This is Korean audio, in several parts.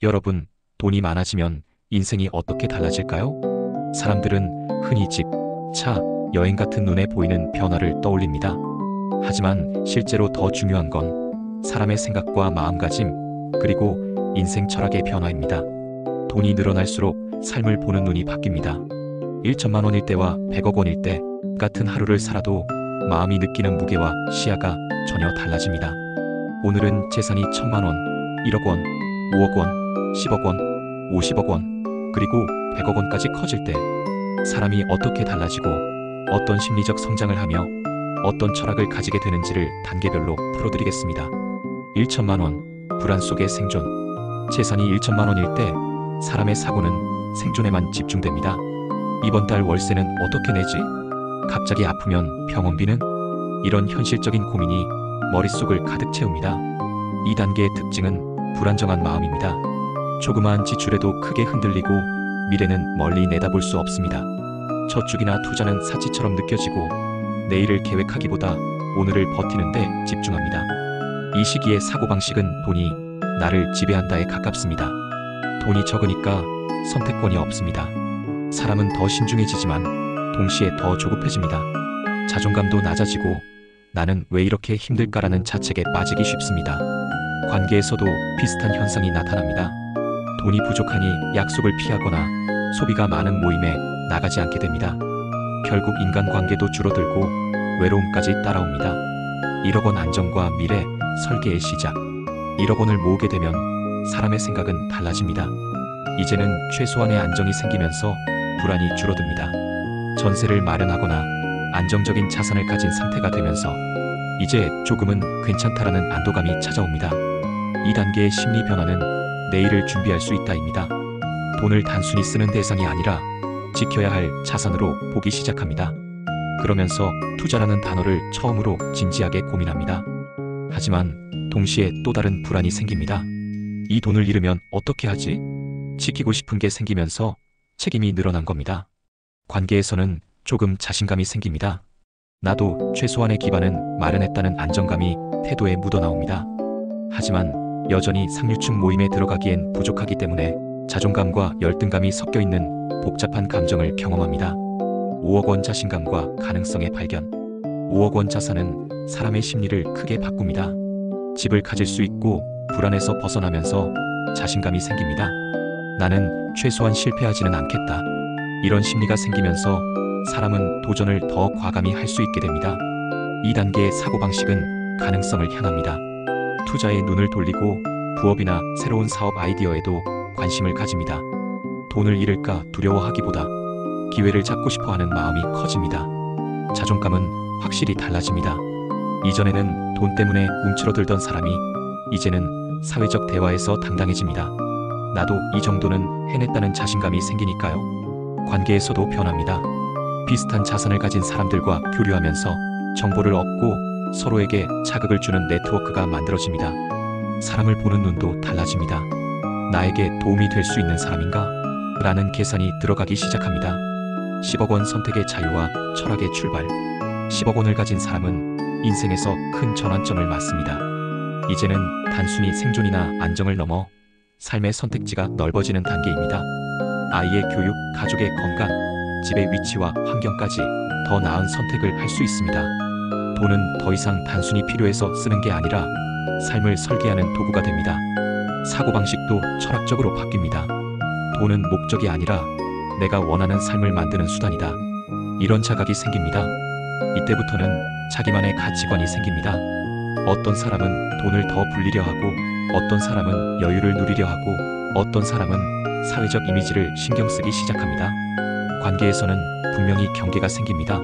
여러분, 돈이 많아지면 인생이 어떻게 달라질까요? 사람들은 흔히 집, 차, 여행 같은 눈에 보이는 변화를 떠올립니다. 하지만 실제로 더 중요한 건 사람의 생각과 마음가짐, 그리고 인생 철학의 변화입니다. 돈이 늘어날수록 삶을 보는 눈이 바뀝니다. 1천만 원일 때와 100억 원일 때 같은 하루를 살아도 마음이 느끼는 무게와 시야가 전혀 달라집니다. 오늘은 재산이 1,000만 원, 1억 원, 5억 원, 10억 원, 50억 원, 그리고 100억 원까지 커질 때 사람이 어떻게 달라지고 어떤 심리적 성장을 하며 어떤 철학을 가지게 되는지를 단계별로 풀어드리겠습니다. 1천만 원, 불안 속의 생존. 재산이 1천만 원일 때 사람의 사고는 생존에만 집중됩니다. 이번 달 월세는 어떻게 내지? 갑자기 아프면 병원비는? 이런 현실적인 고민이 머릿속을 가득 채웁니다. 이 단계의 특징은 불안정한 마음입니다. 조그마한 지출에도 크게 흔들리고 미래는 멀리 내다볼 수 없습니다. 저축이나 투자는 사치처럼 느껴지고 내일을 계획하기보다 오늘을 버티는 데 집중합니다. 이 시기의 사고방식은 돈이 나를 지배한다에 가깝습니다. 돈이 적으니까 선택권이 없습니다. 사람은 더 신중해지지만 동시에 더 조급해집니다. 자존감도 낮아지고 나는 왜 이렇게 힘들까라는 자책에 빠지기 쉽습니다. 관계에서도 비슷한 현상이 나타납니다. 돈이 부족하니 약속을 피하거나 소비가 많은 모임에 나가지 않게 됩니다. 결국 인간관계도 줄어들고 외로움까지 따라옵니다. 1억 원 안정과 미래, 설계의 시작. 1억 원을 모으게 되면 사람의 생각은 달라집니다. 이제는 최소한의 안정이 생기면서 불안이 줄어듭니다. 전세를 마련하거나 안정적인 자산을 가진 상태가 되면서 이제 조금은 괜찮다라는 안도감이 찾아옵니다. 이 단계의 심리 변화는 내일을 준비할 수 있다입니다. 돈을 단순히 쓰는 대상이 아니라 지켜야 할 자산으로 보기 시작합니다. 그러면서 투자라는 단어를 처음으로 진지하게 고민합니다. 하지만 동시에 또 다른 불안이 생깁니다. 이 돈을 잃으면 어떻게 하지? 지키고 싶은 게 생기면서 책임이 늘어난 겁니다. 관계에서는 조금 자신감이 생깁니다. 나도 최소한의 기반은 마련했다는 안정감이 태도에 묻어나옵니다. 하지만 여전히 상류층 모임에 들어가기엔 부족하기 때문에 자존감과 열등감이 섞여 있는 복잡한 감정을 경험합니다. 5억 원 자신감과 가능성의 발견. 5억 원 자산은 사람의 심리를 크게 바꿉니다. 집을 가질 수 있고 불안에서 벗어나면서 자신감이 생깁니다. 나는 최소한 실패하지는 않겠다. 이런 심리가 생기면서 사람은 도전을 더 과감히 할 수 있게 됩니다. 2단계의 사고방식은 가능성을 향합니다. 투자에 눈을 돌리고 부업이나 새로운 사업 아이디어에도 관심을 가집니다. 돈을 잃을까 두려워하기보다 기회를 잡고 싶어하는 마음이 커집니다. 자존감은 확실히 달라집니다. 이전에는 돈 때문에 움츠러들던 사람이 이제는 사회적 대화에서 당당해집니다. 나도 이 정도는 해냈다는 자신감이 생기니까요. 관계에서도 변합니다. 비슷한 자산을 가진 사람들과 교류하면서 정보를 얻고 서로에게 자극을 주는 네트워크가 만들어집니다. 사람을 보는 눈도 달라집니다. 나에게 도움이 될 수 있는 사람인가? 라는 계산이 들어가기 시작합니다. 10억 원 선택의 자유와 철학의 출발. 10억 원을 가진 사람은 인생에서 큰 전환점을 맞습니다. 이제는 단순히 생존이나 안정을 넘어 삶의 선택지가 넓어지는 단계입니다. 아이의 교육, 가족의 건강, 집의 위치와 환경까지 더 나은 선택을 할 수 있습니다. 돈은 더 이상 단순히 필요해서 쓰는 게 아니라 삶을 설계하는 도구가 됩니다. 사고방식도 철학적으로 바뀝니다. 돈은 목적이 아니라 내가 원하는 삶을 만드는 수단이다. 이런 자각이 생깁니다. 이때부터는 자기만의 가치관이 생깁니다. 어떤 사람은 돈을 더 불리려 하고, 어떤 사람은 여유를 누리려 하고, 어떤 사람은 사회적 이미지를 신경 쓰기 시작합니다. 관계에서는 분명히 경계가 생깁니다.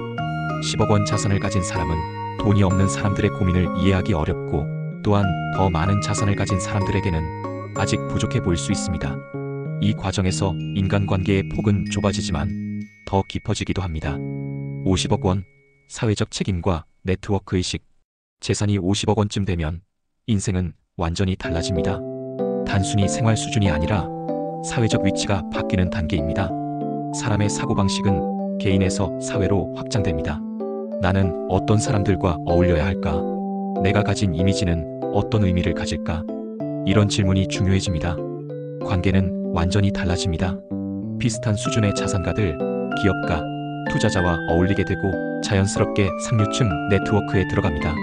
10억 원 자산을 가진 사람은 돈이 없는 사람들의 고민을 이해하기 어렵고, 또한 더 많은 자산을 가진 사람들에게는 아직 부족해 보일 수 있습니다. 이 과정에서 인간관계의 폭은 좁아지지만 더 깊어지기도 합니다. 50억 원, 사회적 책임과 네트워크 의식. 재산이 50억 원쯤 되면 인생은 완전히 달라집니다. 단순히 생활 수준이 아니라 사회적 위치가 바뀌는 단계입니다. 사람의 사고방식은 개인에서 사회로 확장됩니다. 나는 어떤 사람들과 어울려야 할까? 내가 가진 이미지는 어떤 의미를 가질까? 이런 질문이 중요해집니다. 관계는 완전히 달라집니다. 비슷한 수준의 자산가들, 기업가, 투자자와 어울리게 되고 자연스럽게 상류층 네트워크에 들어갑니다.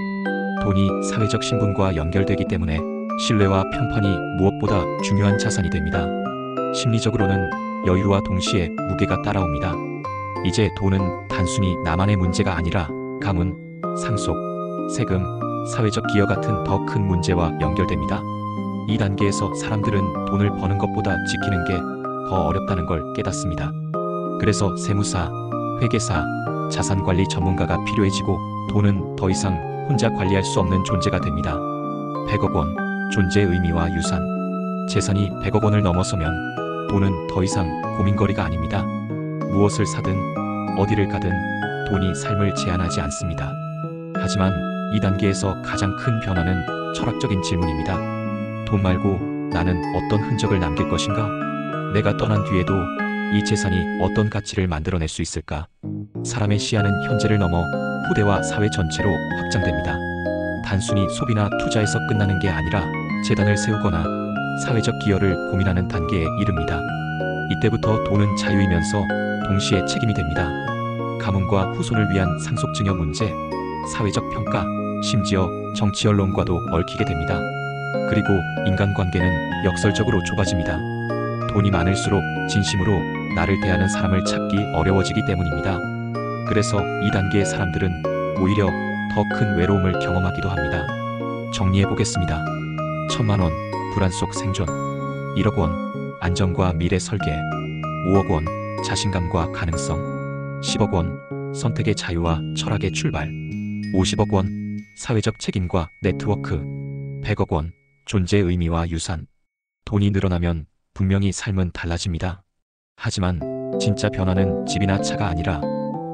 돈이 사회적 신분과 연결되기 때문에 신뢰와 평판이 무엇보다 중요한 자산이 됩니다. 심리적으로는 여유와 동시에 무게가 따라옵니다. 이제 돈은 단순히 나만의 문제가 아니라 가문, 상속, 세금, 사회적 기여 같은 더 큰 문제와 연결됩니다. 이 단계에서 사람들은 돈을 버는 것보다 지키는 게 더 어렵다는 걸 깨닫습니다. 그래서 세무사, 회계사, 자산관리 전문가가 필요해지고 돈은 더 이상 혼자 관리할 수 없는 존재가 됩니다. 100억 원, 존재의 의미와 유산. 재산이 100억 원을 넘어서면 돈은 더 이상 고민거리가 아닙니다. 무엇을 사든 어디를 가든 돈이 삶을 제한하지 않습니다. 하지만 이 단계에서 가장 큰 변화는 철학적인 질문입니다. 돈 말고 나는 어떤 흔적을 남길 것인가? 내가 떠난 뒤에도 이 재산이 어떤 가치를 만들어낼 수 있을까? 사람의 시야는 현재를 넘어 후대와 사회 전체로 확장됩니다. 단순히 소비나 투자에서 끝나는 게 아니라 재단을 세우거나 사회적 기여를 고민하는 단계에 이릅니다. 이때부터 돈은 자유이면서 동시에 책임이 됩니다. 가문과 후손을 위한 상속증여 문제, 사회적 평가, 심지어 정치 언론과도 얽히게 됩니다. 그리고 인간관계는 역설적으로 좁아집니다. 돈이 많을수록 진심으로 나를 대하는 사람을 찾기 어려워지기 때문입니다. 그래서 이 단계의 사람들은 오히려 더 큰 외로움을 경험하기도 합니다. 정리해보겠습니다. 1,000만 원, 불안 속 생존. 1억 원, 안정과 미래 설계. 5억 원, 자신감과 가능성. 10억 원, 선택의 자유와 철학의 출발. 50억 원, 사회적 책임과 네트워크. 100억 원, 존재의 의미와 유산. 돈이 늘어나면 분명히 삶은 달라집니다. 하지만 진짜 변화는 집이나 차가 아니라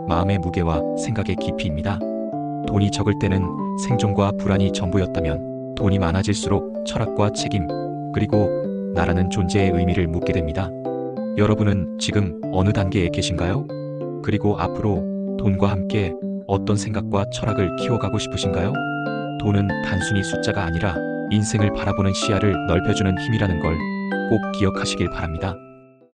마음의 무게와 생각의 깊이입니다. 돈이 적을 때는 생존과 불안이 전부였다면 돈이 많아질수록 철학과 책임, 그리고 나라는 존재의 의미를 묻게 됩니다. 여러분은 지금 어느 단계에 계신가요? 그리고 앞으로 돈과 함께 어떤 생각과 철학을 키워가고 싶으신가요? 돈은 단순히 숫자가 아니라 인생을 바라보는 시야를 넓혀주는 힘이라는 걸 꼭 기억하시길 바랍니다.